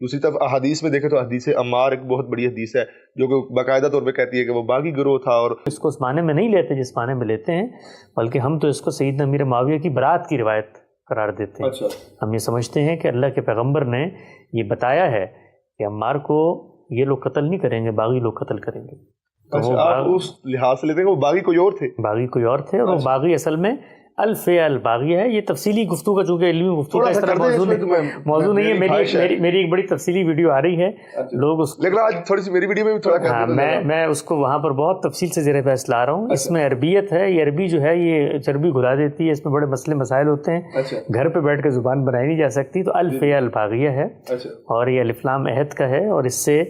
دوسری طرف احادیث میں دیکھیں تو حدیث عمار ایک بہت بڑی حدیث ہے جو کہ باقاعدہ طور پہ کہتی ہے کہ وہ باغی گروہ تھا، اور اس کو اس معنی میں نہیں لیتے جس معنی میں لیتے ہیں، بلکہ ہم تو اس کو سیدنا امیر معاویہ کی برات کی روایت قرار دیتے ہیں۔ ہم یہ سمجھتے ہیں کہ اللہ کے پیغمبر نے یہ بتایا ہے کہ عمار کو یہ لوگ قتل نہیں کریں گے، باغی لوگ قتل کریں گے۔ آپ اس لحاظ سے لیتے ہیں کہ وہ باغی کوئی اور تھے؟ باغی کوئی اور تھے، اور وہ باغی اصل میں الفیہ الباغیہ ہے۔ یہ تفصیلی گفتگو کا، چونکہ علمی گفتگو کا اس طرح موضوع نہیں ہے، میری ایک بڑی تفصیلی ویڈیو آ رہی ہے، لوگ اس لیکن آج تھوڑی سی میری ویڈیو میں بھی تھوڑا میں اس کو وہاں پر بہت تفصیل سے زیر بحث لا رہا ہوں۔ اس میں عربیت ہے، یہ عربی جو ہے یہ چربی گھلا دیتی ہے، اس میں بڑے مسئلے مسائل ہوتے ہیں، گھر پہ بیٹھ کے زبان بنائی نہیں جا سکتی، تو الفیہ الباغیہ ہے، اور یہ الف لام عہد کا ہے، اور اس سے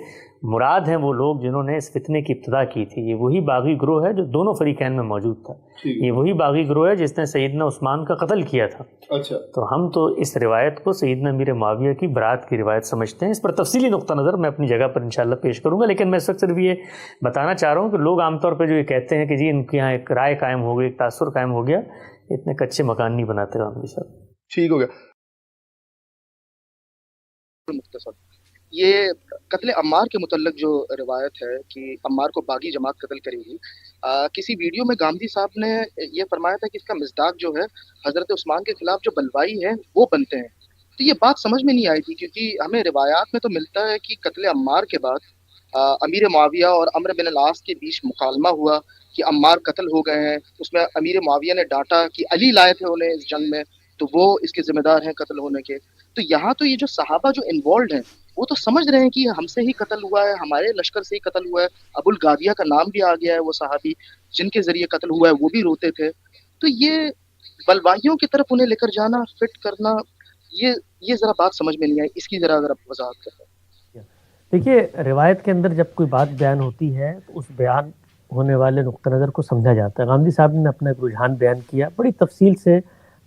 مراد ہیں وہ لوگ جنہوں نے اس فتنے کی ابتدا کی تھی۔ یہ وہی باغی گروہ ہے جو دونوں فریقین میں موجود تھا، یہ وہی باغی گروہ ہے جس نے سیدنا عثمان کا قتل کیا تھا۔ تو ہم تو اس روایت کو سیدنا امیر معاویہ کی برات کی روایت سمجھتے ہیں۔ اس پر تفصیلی نقطہ نظر میں اپنی جگہ پر انشاءاللہ پیش کروں گا، لیکن میں اس وقت صرف یہ بتانا چاہ رہا ہوں کہ لوگ عام طور پہ جو یہ کہتے ہیں کہ جی ان کے یہاں ایک رائے قائم ہو گئی، ایک تاثر قائم ہو گیا، اتنے کچے مکان نہیں بناتے غامدی صاحب۔ ٹھیک ہو گیا۔ یہ قتل عمار کے متعلق جو روایت ہے کہ عمار کو باغی جماعت قتل کرے گی، کسی ویڈیو میں گامدی صاحب نے یہ فرمایا تھا کہ اس کا مصداق جو ہے حضرت عثمان کے خلاف جو بلوائی ہیں وہ بنتے ہیں۔ تو یہ بات سمجھ میں نہیں آئی تھی، کیونکہ ہمیں روایات میں تو ملتا ہے کہ قتل عمار کے بعد امیر معاویہ اور عمرو بن العاص کے بیچ مکالمہ ہوا کہ عمار قتل ہو گئے ہیں۔ اس میں امیر معاویہ نے ڈانٹا کہ علی لائے تھے انہیں اس جنگ میں، تو وہ اس کے ذمہ دار ہیں قتل ہونے کے۔ تو یہاں تو یہ جو صحابہ جو انوالوڈ ہیں وہ تو سمجھ رہے ہیں کہ ہم سے ہی قتل ہوا ہے، ہمارے لشکر سے ہی قتل ہوا ہے۔ ابو الغاویہ کا نام بھی آ گیا ہے، وہ صحابی جن کے ذریعے قتل ہوا ہے وہ بھی روتے تھے۔ تو یہ بلوائیوں کی طرف انہیں لے کر جانا، فٹ کرنا، یہ ذرا بات سمجھ میں نہیں آئی، اس کی ذرا اگر آپ وضاحت کریں۔ دیکھیے، روایت کے اندر جب کوئی بات بیان ہوتی ہے تو اس بیان ہونے والے نقطہ نظر کو سمجھا جاتا ہے۔ غامدی صاحب نے اپنا ایک رجحان بیان کیا بڑی تفصیل سے،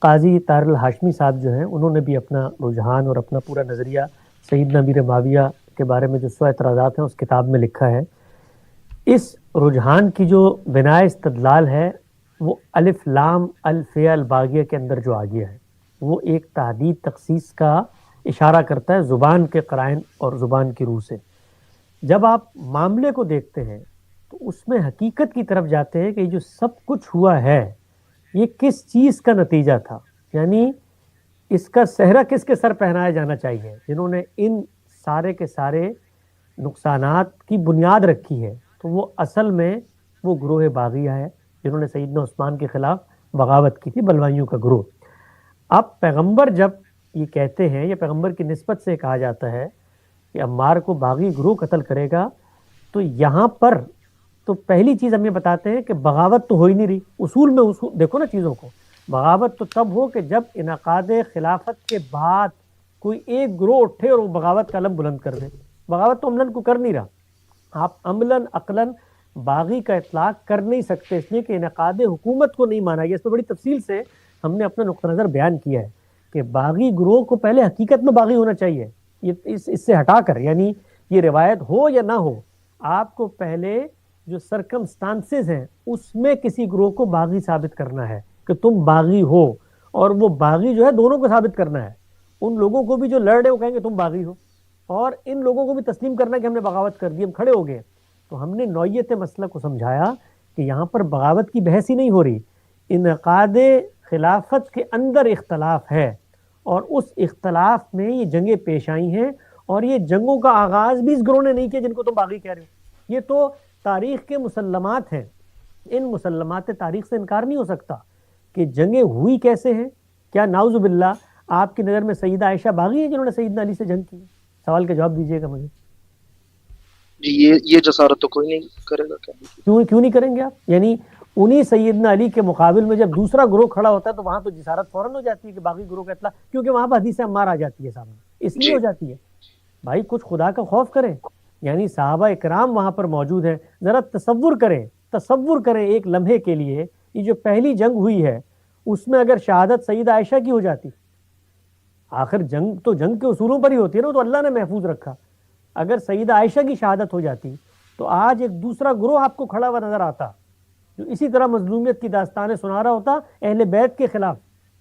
قاضی طاہر الہاشمی صاحب جو ہیں انہوں نے بھی اپنا رجحان اور اپنا پورا نظریہ سیدنا امیر معاویہ کے بارے میں جو 100 اعتراضات ہیں اس کتاب میں لکھا ہے۔ اس رجحان کی جو بناء استدلال ہے وہ الف لام الفیہ الباغیہ کے اندر جو آ گیا ہے وہ ایک تحدید تخصیص کا اشارہ کرتا ہے زبان کے قرائن اور زبان کی روح سے۔ جب آپ معاملے کو دیکھتے ہیں تو اس میں حقیقت کی طرف جاتے ہیں کہ جو سب کچھ ہوا ہے یہ کس چیز کا نتیجہ تھا، یعنی اس کا صحرا کس کے سر پہنایا جانا چاہیے، جنہوں نے ان سارے کے سارے نقصانات کی بنیاد رکھی ہے۔ تو وہ اصل میں وہ گروہ باغیہ ہے جنہوں نے سیدنا عثمان کے خلاف بغاوت کی تھی، بلوائیوں کا گروہ۔ اب پیغمبر جب یہ کہتے ہیں یا پیغمبر کی نسبت سے کہا جاتا ہے کہ عمار کو باغی گروہ قتل کرے گا، تو یہاں پر تو پہلی چیز ہم یہ بتاتے ہیں کہ بغاوت تو ہو ہی نہیں رہی۔ اصول دیکھو نا چیزوں کو، بغاوت تو تب ہو کہ جب انعقاد خلافت کے بعد کوئی ایک گروہ اٹھے اور وہ بغاوت کا علم بلند کر دے۔ بغاوت تو عملاً کو کر نہیں رہا، آپ عملاً عقلاً باغی کا اطلاق کر نہیں سکتے، اس لیے کہ انعقاد حکومت کو نہیں مانا گیا۔ اس میں بڑی تفصیل سے ہم نے اپنا نقطہ نظر بیان کیا ہے کہ باغی گروہ کو پہلے حقیقت میں باغی ہونا چاہیے، اس سے ہٹا کر، یعنی یہ روایت ہو یا نہ ہو، آپ کو پہلے جو سرکمسٹانسز ہیں اس میں کسی گروہ کو باغی ثابت کرنا ہے کہ تم باغی ہو، اور وہ باغی جو ہے دونوں کو ثابت کرنا ہے۔ ان لوگوں کو بھی جو لڑ رہے وہ کہیں گے تم باغی ہو، اور ان لوگوں کو بھی تسلیم کرنا کہ ہم نے بغاوت کر دی، ہم کھڑے ہو گئے۔ تو ہم نے نوعیت مسئلہ کو سمجھایا کہ یہاں پر بغاوت کی بحث ہی نہیں ہو رہی، انعقاد خلافت کے اندر اختلاف ہے، اور اس اختلاف میں یہ جنگیں پیش آئی ہیں، اور یہ جنگوں کا آغاز بھی اس گروہ نے نہیں کیا جن کو تم باغی کہہ رہے ہو۔ یہ تو تاریخ کے مسلمات ہیں، ان مسلمات تاریخ سے انکار نہیں ہو سکتا کہ جنگیں ہوئی کیسے ہیں۔ کیا نعوذ باللہ آپ کی نظر میں سیدہ عائشہ باغی ہیں جنہوں نے سیدنا علی سے جنگ کی؟ سوال کا جواب دیجیے گا مجھے جی۔ یہ جسارت تو کوئی نہیں کرے گا، کیوں نہیں کریں گے آپ؟ یعنی انہی سیدنا علی کے مقابل میں جب دوسرا گروہ کھڑا ہوتا ہے تو وہاں تو جسارت فوراً ہو جاتی ہے کہ باغی گروہ کا اطلاع، کیونکہ وہاں پہ حدیث عمار آ جاتی ہے سامنے، اس لیے ہو جاتی ہے۔ بھائی کچھ خدا کا خوف کریں، یعنی صحابہ اکرام وہاں پر موجود ہیں، ذرا تصور کریں ایک لمحے کے لیے، یہ جو پہلی جنگ ہوئی ہے اس میں اگر شہادت سیدہ عائشہ کی ہو جاتی، آخر جنگ تو جنگ کے اصولوں پر ہی ہوتی ہے نا، تو اللہ نے محفوظ رکھا، اگر سیدہ عائشہ کی شہادت ہو جاتی تو آج ایک دوسرا گروہ آپ کو کھڑا ہوا نظر آتا جو اسی طرح مظلومیت کی داستانیں سنا رہا ہوتا اہل بیت کے خلاف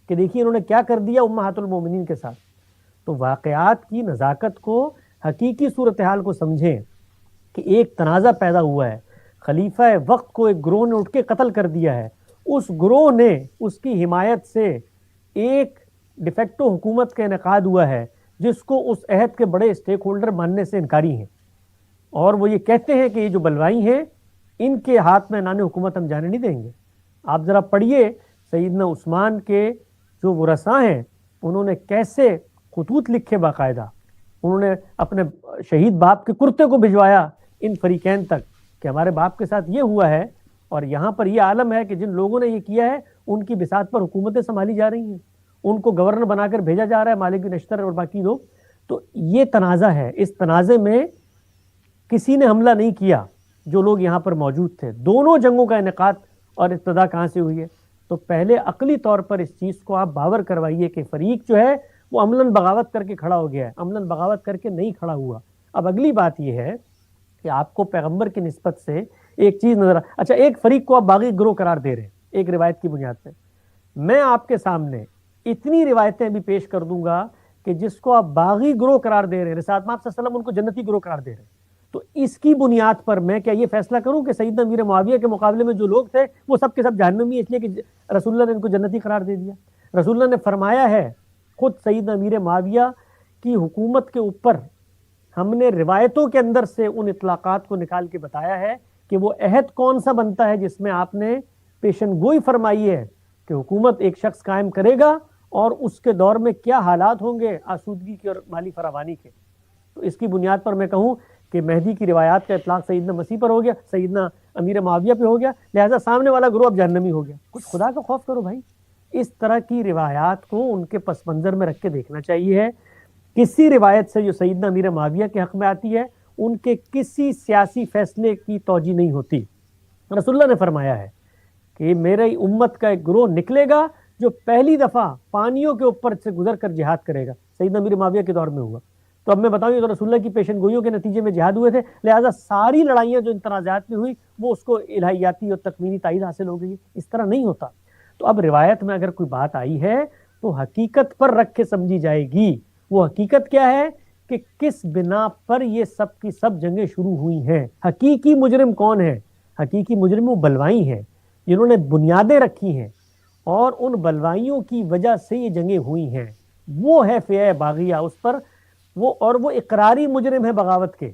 کہ دیکھیے انہوں نے کیا کر دیا امہات المومنین کے ساتھ۔ تو واقعات کی نزاکت کو حقیقی صورتحال کو سمجھیں کہ ایک تنازع پیدا ہوا ہے، خلیفہ وقت کو ایک گروہ نے اٹھ کے قتل کر دیا ہے، اس گروہ نے اس کی حمایت سے ایک ڈیفیکٹو حکومت کا انعقاد ہوا ہے جس کو اس عہد کے بڑے اسٹیک ہولڈر ماننے سے انکاری ہیں، اور وہ یہ کہتے ہیں کہ یہ جو بلوائی ہیں ان کے ہاتھ میں نان حکومت ہم جانے نہیں دیں گے۔ آپ ذرا پڑھیے سیدنا عثمان کے جو ورثاء ہیں انہوں نے کیسے خطوط لکھے، باقاعدہ انہوں نے اپنے شہید باپ کے کرتے کو بھجوایا ان فریقین تک کہ ہمارے باپ کے ساتھ یہ ہوا ہے، اور یہاں پر یہ عالم ہے کہ جن لوگوں نے یہ کیا ہے ان کی بساط پر حکومتیں سنبھالی جا رہی ہیں، ان کو گورنر بنا کر بھیجا جا رہا ہے، مالک بن اشتر اور باقی لوگ۔ تو یہ تنازع ہے، اس تنازع میں کسی نے حملہ نہیں کیا جو لوگ یہاں پر موجود تھے۔ دونوں جنگوں کا انعقاد اور ابتدا کہاں سے ہوئی ہے؟ تو پہلے عقلی طور پر اس چیز کو آپ باور کروائیے کہ فریق جو ہے وہ عملاً بغاوت کر کے کھڑا ہو گیا ہے، عملاً بغاوت کر کے نہیں کھڑا ہوا۔ اب اگلی بات یہ ہے کہ آپ کو پیغمبر کی نسبت سے ایک چیز نظر اچھا ایک فریق کو آپ باغی گروہ قرار دے رہے ہیں ایک روایت کی بنیاد پہ، میں آپ کے سامنے اتنی روایتیں بھی پیش کر دوں گا کہ جس کو آپ باغی گروہ قرار دے رہے ہیں، رسالت میں آپ صلی اللہ علیہ وسلم ان کو جنتی گروہ قرار دے رہے ہیں، تو اس کی بنیاد پر میں کیا یہ فیصلہ کروں کہ سیدنا امیر معاویہ کے مقابلے میں جو لوگ تھے وہ سب کے سب جہنمی ہیں اس لیے کہ رسول اللہ نے ان کو جنتی قرار دے دیا؟ رسول اللہ نے فرمایا ہے خود سیدنا امیر معاویہ کی حکومت کے اوپر ہم نے روایتوں کے اندر سے ان اطلاقات کو نکال کے بتایا ہے کہ وہ عہد کون سا بنتا ہے جس میں آپ نے پیشن گوئی فرمائی ہے کہ حکومت ایک شخص قائم کرے گا اور اس کے دور میں کیا حالات ہوں گے آسودگی کے اور مالی فراوانی کے۔ تو اس کی بنیاد پر میں کہوں کہ مہدی کی روایات کا اطلاق سیدنا مسیح پر ہو گیا، سیدنا امیر معاویہ پہ ہو گیا، لہذا سامنے والا گروہ اب جہنمی ہو گیا۔ کچھ خدا کا خوف کرو بھائی، اس طرح کی روایات کو ان کے پس منظر میں رکھ کے دیکھنا چاہیے۔ کسی روایت سے جو سیدنا امیر معاویہ کے حق میں آتی ہے ان کے کسی سیاسی فیصلے کی توجہ نہیں ہوتی۔ رسول اللہ نے فرمایا ہے کہ میری امت کا ایک گروہ نکلے گا جو پہلی دفعہ پانیوں کے اوپر سے گزر کر جہاد کرے گا، سیدنا امیر معاویہ کے دور میں ہوا۔ تو اب میں بتاؤں یہ تو رسول اللہ کی پیشن گوئیوں کے نتیجے میں جہاد ہوئے تھے، لہٰذا ساری لڑائیاں جو ان تنازعات میں ہوئی وہ اس کو الہیاتی اور تکوینی تائید حاصل ہو گئی، اس طرح نہیں ہوتا۔ تو اب روایت میں اگر کوئی بات آئی ہے تو حقیقت پر رکھ کے سمجھی جائے گی۔ وہ حقیقت کیا ہے کہ کس بنا پر یہ سب کی سب جنگیں شروع ہوئی ہیں۔ حقیقی مجرم کون ہے؟ حقیقی مجرم وہ بلوائی ہیں جنہوں نے بنیادیں رکھی ہیں اور ان بلوائیوں کی وجہ سے یہ جنگیں ہوئی ہیں۔ وہ ہے فیہ باغیہ، اس پر وہ اور وہ اقراری مجرم ہے بغاوت کے،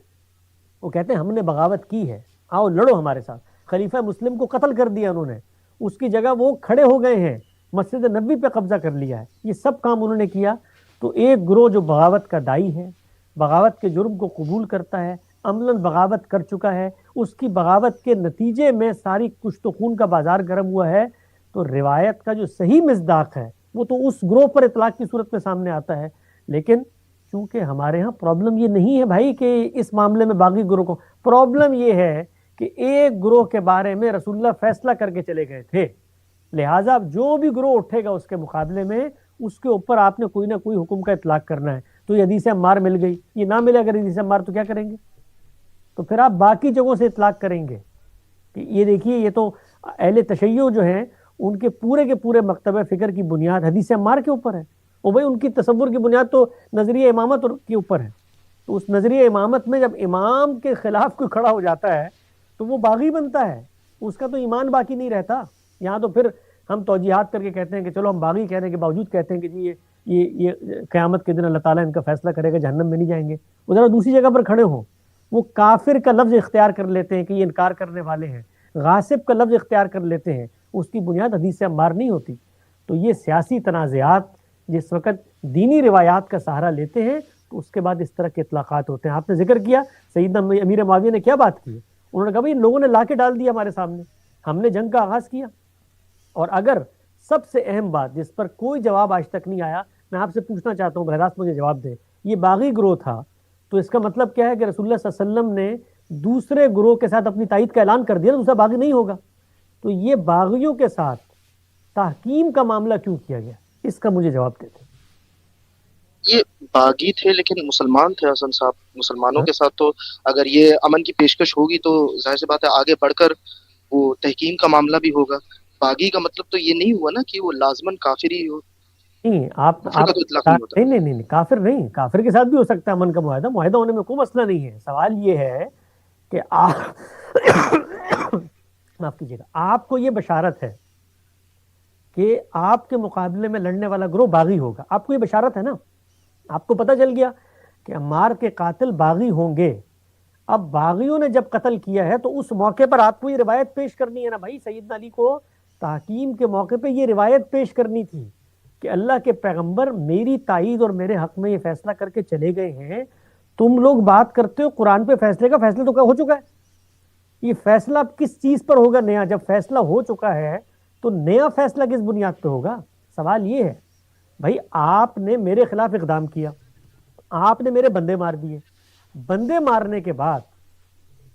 وہ کہتے ہیں ہم نے بغاوت کی ہے، آؤ لڑو ہمارے ساتھ۔ خلیفہ مسلم کو قتل کر دیا انہوں نے، اس کی جگہ وہ کھڑے ہو گئے ہیں، مسجد نبوی پہ قبضہ کر لیا ہے، یہ سب کام انہوں نے کیا۔ تو ایک گروہ جو بغاوت کا دائی ہے، بغاوت کے جرم کو قبول کرتا ہے، عملاً بغاوت کر چکا ہے، اس کی بغاوت کے نتیجے میں ساری کشت و خون کا بازار گرم ہوا ہے، تو روایت کا جو صحیح مصداق ہے وہ تو اس گروہ پر اطلاق کی صورت میں سامنے آتا ہے۔ لیکن چونکہ ہمارے ہاں پرابلم یہ نہیں ہے بھائی کہ اس معاملے میں باغی گروہ کو، پرابلم یہ ہے کہ ایک گروہ کے بارے میں رسول اللہ فیصلہ کر کے چلے گئے تھے، لہٰذا جو بھی گروہ اٹھے گا اس کے مقابلے میں اس کے اوپر آپ نے کوئی نہ کوئی حکم کا اطلاق کرنا ہے۔ تو یہ حدیث عمار مل گئی، یہ نہ ملے اگر حدیث عمار تو کیا کریں گے؟ تو پھر آپ باقی جگہوں سے اطلاق کریں گے کہ یہ دیکھیے یہ تو اہل تشیع جو ہیں ان کے پورے مکتبہ فکر کی بنیاد حدیث عمار کے اوپر ہے، اور بھائی ان کی تصور کی بنیاد تو نظریہ امامت کے اوپر ہے۔ تو اس نظریہ امامت میں جب امام کے خلاف کوئی کھڑا ہو جاتا ہے تو وہ باغی بنتا ہے، اس کا تو ایمان باقی نہیں رہتا۔ یہاں تو پھر ہم توجیحات کر کے کہتے ہیں کہ چلو ہم باغی کہنے کے باوجود کہتے ہیں کہ جی یہ قیامت کے دن اللہ تعالیٰ ان کا فیصلہ کرے گا، جہنم میں نہیں جائیں گے۔ وہ ذرا دوسری جگہ پر کھڑے ہوں، وہ کافر کا لفظ اختیار کر لیتے ہیں کہ یہ انکار کرنے والے ہیں، غاصب کا لفظ اختیار کر لیتے ہیں، اس کی بنیاد حدیث عمار نہیں ہوتی۔ تو یہ سیاسی تنازعات جس وقت دینی روایات کا سہارا لیتے ہیں تو اس کے بعد اس طرح کے اطلاقات ہوتے ہیں۔ آپ نے ذکر کیا سیدنا امیر معاویہ نے کیا بات کی، انہوں نے کہا بھائی ان لوگوں نے لا کے ڈال دیا ہمارے سامنے، ہم نے جنگ کا آغاز کیا۔ اور اگر سب سے اہم بات جس پر کوئی جواب آج تک نہیں آیا، میں آپ سے پوچھنا چاہتا ہوں، براہ راست مجھے جواب دیں، یہ باغی گروہ تھا تو اس کا مطلب کیا ہے کہ رسول اللہ صلی اللہ علیہ وسلم نے دوسرے گروہ کے ساتھ اپنی تائید کا اعلان کر دیا، دوسرا باغی نہیں ہوگا، تو یہ باغیوں کے ساتھ تحکیم کا معاملہ کیوں کیا گیا، اس کا مجھے جواب دیتے۔ یہ باغی تھے لیکن مسلمان تھے حسن صاحب، مسلمانوں کے ساتھ تو اگر یہ امن کی پیشکش ہوگی تو ظاہر سی بات ہے آگے بڑھ کر وہ تحکیم کا معاملہ بھی ہوگا۔ باغی کا مطلب تو یہ نہیں ہوا نا کہ وہ لازماً کافر ہی ہو۔ نہیں آپ نہیں کافر نہیں، کافر کے ساتھ بھی ہو سکتا ہے امن کا معاہدہ، معاہدہ ہونے میں کوئی مسئلہ نہیں ہے. سوال یہ ہے کہ آپ معاف کیجیے گا، آپ کو یہ بشارت ہے کہ آپ کے مقابلے میں لڑنے والا گروہ باغی ہوگا، آپ کو یہ بشارت ہے نا، آپ کو پتہ چل گیا کہ عمار کے قاتل باغی ہوں گے. اب باغیوں نے جب قتل کیا ہے تو اس موقع پر آپ کو یہ روایت پیش کرنی ہے نا بھائی. سیدنا علی کو تحکیم کے موقع پہ یہ روایت پیش کرنی تھی کہ اللہ کے پیغمبر میری تائید اور میرے حق میں یہ فیصلہ کر کے چلے گئے ہیں. تم لوگ بات کرتے ہو قرآن پہ فیصلے کا، فیصلہ تو ہو چکا ہے. یہ فیصلہ اب کس چیز پر ہوگا نیا؟ جب فیصلہ ہو چکا ہے تو نیا فیصلہ کس بنیاد پہ ہوگا؟ سوال یہ ہے بھائی، آپ نے میرے خلاف اقدام کیا، آپ نے میرے بندے مار دیے، بندے مارنے کے بعد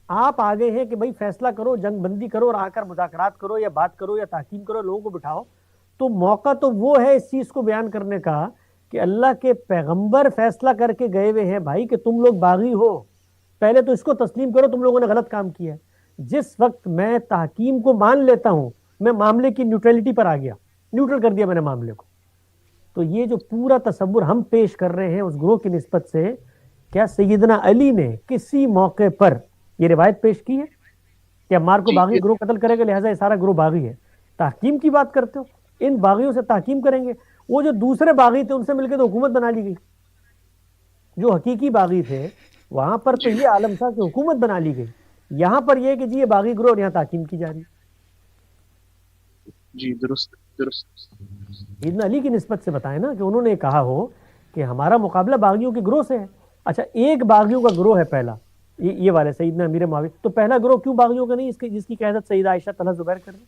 آپ آگے ہیں کہ بھائی فیصلہ کرو، جنگ بندی کرو اور آ کر مذاکرات کرو یا بات کرو یا تحکیم کرو، لوگوں کو بٹھاؤ. تو موقع تو وہ ہے اس چیز کو بیان کرنے کا کہ اللہ کے پیغمبر فیصلہ کر کے گئے ہوئے ہیں بھائی کہ تم لوگ باغی ہو، پہلے تو اس کو تسلیم کرو تم لوگوں نے غلط کام کیا ہے. جس وقت میں تحکیم کو مان لیتا ہوں، میں معاملے کی نیوٹرلٹی پر آ گیا، نیوٹرل کر دیا میں نے معاملے کو. تو یہ جو پورا تصور ہم پیش کر رہے ہیں اس گروہ کی نسبت سے، کیا سیدنا علی نے کسی موقع پر یہ روایت پیش کی ہے کہ عمار کو باغی گروہ قتل کرے گا لہٰذا یہ سارا گروہ باغی ہے؟ تحکیم کی بات کرتے ہو، ان باغیوں سے تحکیم کریں گے. وہ جو دوسرے باغی تھے ان سے مل کے تو حکومت بنا لی گئی. جو حقیقی باغی تھے وہاں پر تو یہ عالم تھا کہ حکومت بنا لی گئی. یہاں پر یہ کہ جی یہ باغی گروہ اور یہاں تحکیم کی جا رہی. جی درست درست. سیدنا علی کی نسبت سے بتائیں نا کہ انہوں نے کہا ہو کہ ہمارا مقابلہ باغیوں کے گروہ سے ہے. اچھا ایک باغیوں کا گروہ ہے پہلا، یہ والے سیدنا امیر معاویہ، تو پہلا گروہ کیوں باغیوں کا نہیں اس کی جس کی قیادت سیدہ عائشہ طلحہ زبیر کر رہے ہیں؟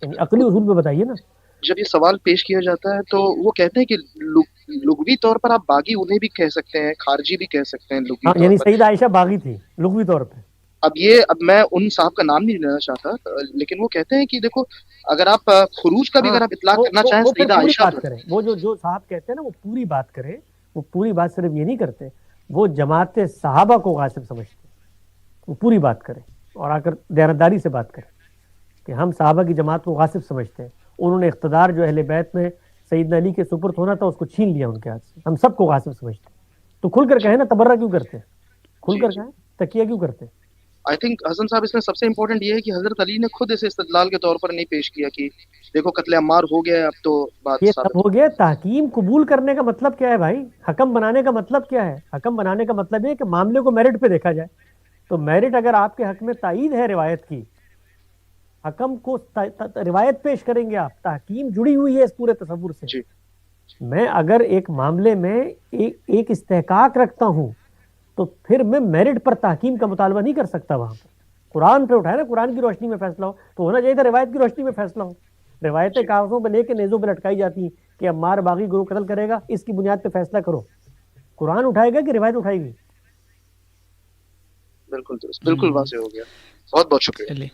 یعنی عقلی اصول پہ بتائیے نا. جب یہ سوال پیش کیا جاتا ہے تو وہ کہتے ہیں کہ لغوی طور پر آپ باغی انہیں بھی کہہ سکتے ہیں، خارجی بھی کہہ سکتے ہیں لغوی طور پر. یعنی سیدہ عائشہ باغی تھی لغوی طور پہ. اب میں ان صاحب کا نام نہیں لینا چاہتا، لیکن وہ کہتے ہیں کہ دیکھو اگر آپ خروج کا بھی اگر آپ اطلاق کرنا چاہیں سیدہ عائشہ بات کریں، وہ جو صاحب کہتے ہیں نا وہ پوری بات کریں. وہ پوری بات صرف یہ نہیں کرتے، وہ جماعت صحابہ کو غاصب سمجھتے ہیں. وہ پوری بات کریں اور آ کر دیانتداری سے بات کریں کہ ہم صحابہ کی جماعت کو غاصب سمجھتے ہیں. انہوں نے اقتدار جو اہل بیت میں سیدنا علی کے سپرد ہونا تھا اس کو چھین لیا ان کے ہاتھ سے. ہم سب کو غاصب سمجھتے ہیں. تو کھل کر کہیں نا تبرہ کیوں کرتے ہیں، کھل کر کہیں تکیہ کیوں کرتے ہیں. آئی تھنک حسن صاحب اس میں سب سے امپورٹنٹ یہ ہے کہ حضرت علی نے خود اسے استدلال کے طور پر نہیں پیش کیا کہ دیکھو قتل عمار ہو گیا ہے، اب تو بات یہ سب ہو گیا. تحکیم قبول کرنے کا مطلب کیا ہے بھائی؟ حکم بنانے کا مطلب کیا ہے؟ حکم بنانے کا مطلب یہ ہے کہ معاملے کو میرٹ پہ دیکھا جائے. تو میرٹ اگر آپ کے حق میں تائید ہے روایت کی، حکم کو روایت پیش کریں گے آپ. تحکیم جڑی ہوئی ہے اس پورے تصور سے. میں اگر ایک معاملے میں ایک استحقاق رکھتا ہوں تو پھر میں میرٹ پر تحکیم کا مطالبہ نہیں کر سکتا. وہاں پر قرآن پہ اٹھائے نا، قرآن کی روشنی میں فیصلہ ہو تو ہونا چاہیے تھا روایت کی روشنی میں فیصلہ ہو. روایتیں کاغذوں پہ لے کے نیزوں پہ لٹکائی جاتی ہیں کہ عمار باغی گروہ قتل کرے گا، اس کی بنیاد پہ فیصلہ کرو. قرآن اٹھائے گا کہ روایت اٹھائے گی؟ بالکل درست، بالکل واضح ہو گیا. بہت بہت شکریہ.